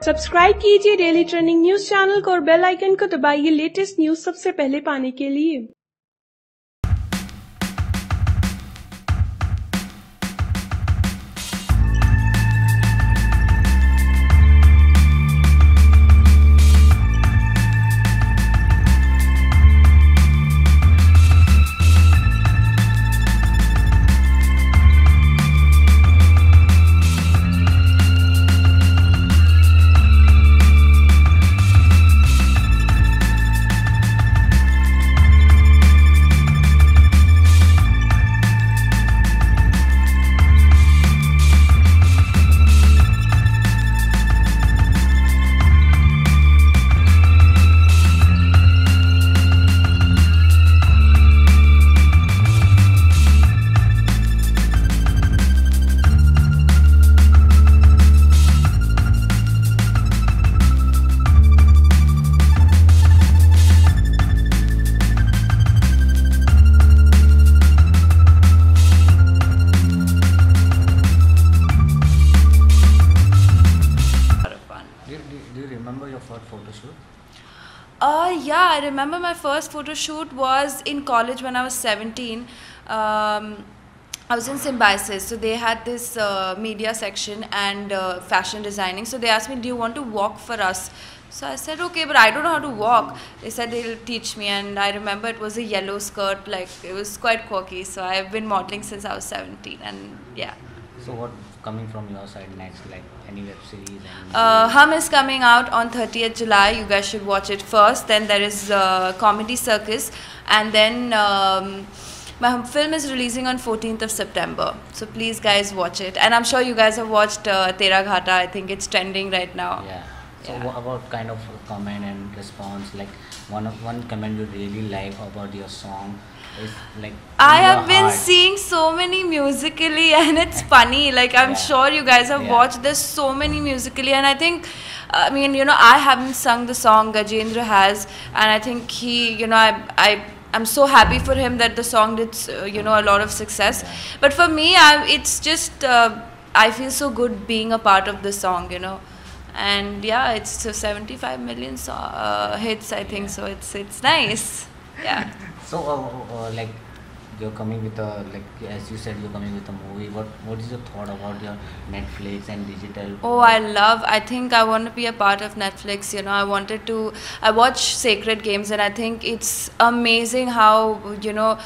Subscribe कीजिए daily trending news channel को और बेल आइकन को दबाइए लेटेस्ट न्यूज सबसे पहले पाने के लिए। Do you remember your first photo shoot? Yeah, I remember my first photo shoot was in college when I was 17. I was in Symbiosis, so they had this media section and fashion designing. So they asked me, do you want to walk for us? So I said, okay, but I don't know how to walk. They said they'll teach me, and I remember it was a yellow skirt, like it was quite quirky. So I've been modeling since I was 17, and yeah. So what coming from your side next, like any web series? Hum is coming out on 30th July. You guys should watch it first. Then there is Comedy Circus, and then my film is releasing on 14th of September. So please guys watch it. And I'm sure you guys have watched Tera Ghata. I think it's trending right now. Yeah. So what about kind of comment and response? Like one comment you really like about your song is like I have been seeing so many musically, and it's funny. Like I'm sure you guys have watched. There's so many musically, and I think, I mean, you know, I haven't sung the song. Gajendra has, and I think he, you know, I'm so happy for him that the song did, you know, a lot of success. But for me, it's just I feel so good being a part of the song, you know. And yeah, it's 75 million hits, I think. So it's nice. Yeah. So like you're coming with a, like as you said, you're coming with a movie. What is your thought about your Netflix and digital? Oh, I think I want to be a part of Netflix. You know, I watch Sacred Games, and I think it's amazing how, you know,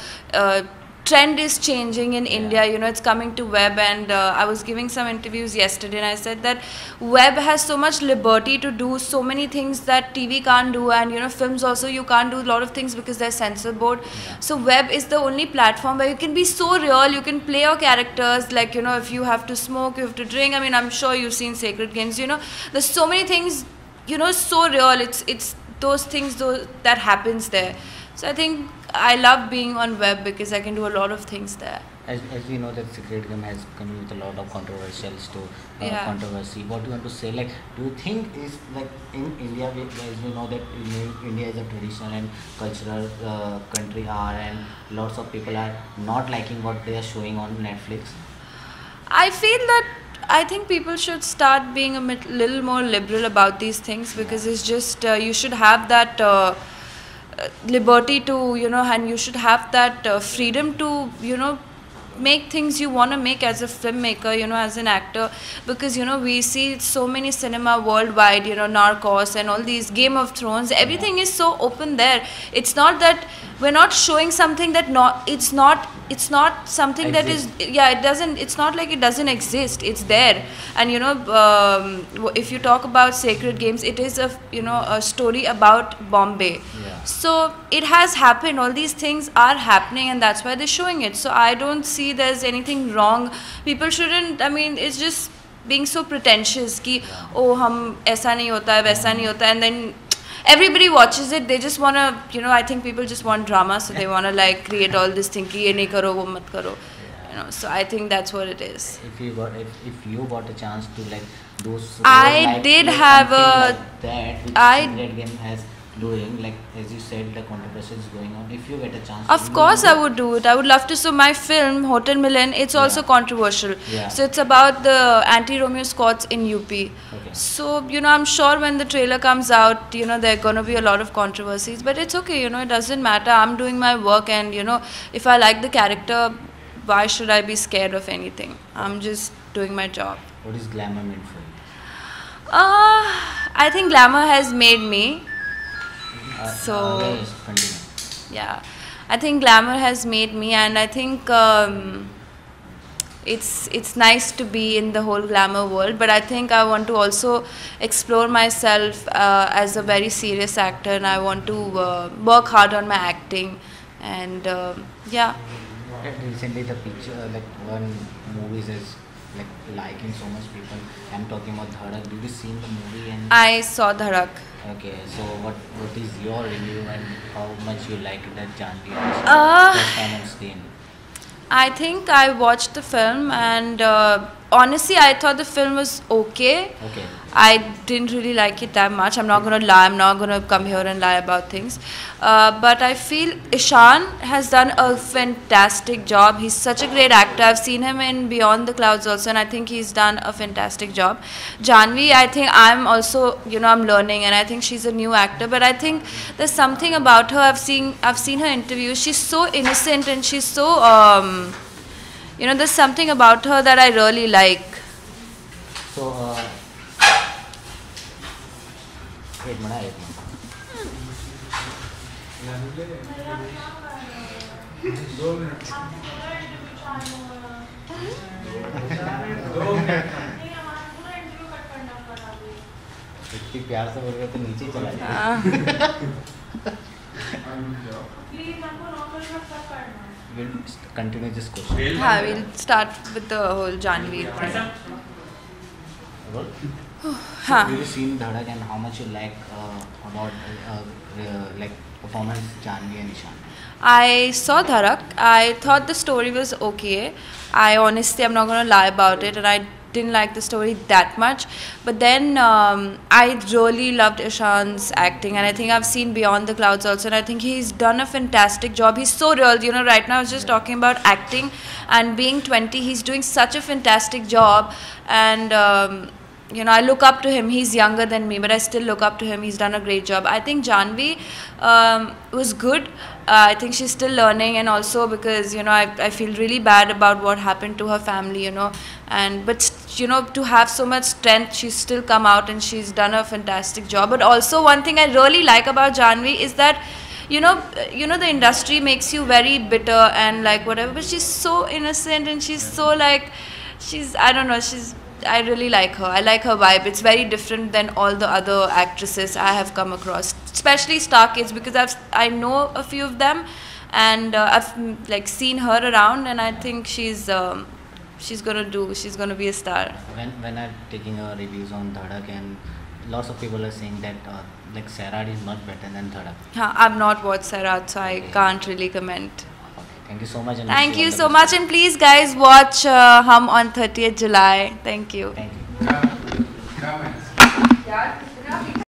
trend is changing in India. You know, it's coming to web, and I was giving some interviews yesterday, and I said that web has so much liberty to do so many things that TV can't do, and you know, films also you can't do a lot of things because there's censor board. So web is the only platform where you can be so real. You can play your characters, like, you know, if you have to smoke, you have to drink. I mean, I'm sure you've seen Sacred Games. You know, there's so many things, you know, so real. It's those things that happens there. So I think I love being on web because I can do a lot of things there. As we know that Sacred Game has come with a lot of controversial controversy. What do you want to say? Like, do you think is like in India, as we know that India is a traditional and cultural country, and lots of people are not liking what they are showing on Netflix? I feel that I think people should start being a little more liberal about these things, because it's just you should have that liberty to, you know, and you should have that freedom to, you know, make things you want to make as a filmmaker, you know, as an actor. Because, you know, we see so many cinema worldwide, you know, Narcos and all these, Game of Thrones, everything is so open there. It's not that we're not showing something that it's not something that is, it's not like it doesn't exist. It's there. And you know, if you talk about Sacred Games, it is a, you know, a story about Bombay. So it has happened. All these things are happening, and that's why they're showing it. So I don't see there's anything wrong. People shouldn't, I mean, it's just being so pretentious ki, oh, hum aisa nahi hota hai, waisa nahi hota hai, and then everybody watches it. They just want to, you know, I think people just want drama, so they want to like create all this thing ki ye nahi karo, wo mat karo. You know, so I think that's what it is. If you got a chance to like do, I did have a like that, which Sacred Game has doing, like as you said, the controversy is going on. If you get a chance, Of course, I would do it. I would love to. So my film Hotel Milan, it's also Yeah. controversial. Yeah. So it's about the anti-Romeo squads in UP. Okay. So I'm sure when the trailer comes out, there are gonna be a lot of controversies. But it's okay. It doesn't matter. I'm doing my work, and if I like the character, why should I be scared of anything? I'm just doing my job. What is glamour meant for you? I think glamour has made me. Yes, continue. Yeah, I think glamour has made me, and I think it's nice to be in the whole glamour world. But I think I want to also explore myself as a very serious actor, and I want to work hard on my acting, and yeah. Recently, the picture, like one movies is like liking so much people. I'm talking about Dhadak. Did you seen the movie? And I saw Dharak. okay, so what is your review and how much you liked that Janvi Uh, first time on screen? I think I watched the film, and honestly, I thought the film was okay. Okay. I didn't really like it that much. I'm not gonna lie. I'm not gonna come here and lie about things. But I feel Ishan has done a fantastic job. He's such a great actor. I've seen him in Beyond the Clouds also, and I think he's done a fantastic job. Janvi, I think I'm also, I'm learning, and I think she's a new actor. But I think there's something about her. I've seen her interviews. She's so innocent, and she's so, there's something about her that I really like. So, एक minute इतनी प्यार से बोल रहे तो नीचे ही चला जाए We'll continue this question. Yeah, we'll start with the whole Janvi thing. Have you seen Dhadak and how much you like about like performance Janvi and Ishan? I saw Dharak. I thought the story was okay. I'm not going to lie about it, and I didn't like the story that much. But then I really loved Ishan's acting, and I think I've seen Beyond the Clouds also, and I think he's done a fantastic job. He's so real. Right now I was just talking about acting, and being 20, he's doing such a fantastic job, and I look up to him. He's younger than me, but I still look up to him. He's done a great job. I think Janvi was good. I think she's still learning, and also because I feel really bad about what happened to her family, but to have so much strength, she's still come out and she's done a fantastic job. But also one thing I really like about Janvi is that the industry makes you very bitter and like whatever, but she's so innocent, and she's so like I don't know, I really like her. I like her vibe. It's very different than all the other actresses I have come across, especially Star Kids, because I know a few of them, and I've like seen her around, and I think she's gonna be a star. When I'm taking reviews on Dhadak, and lots of people are saying that like Sairaj is much better than Dhadak. I've not watched Sairaj, so I can't really comment. Thank you so much. And Thank you so much, and please guys watch Hum on 30th July. Thank you. Thank you.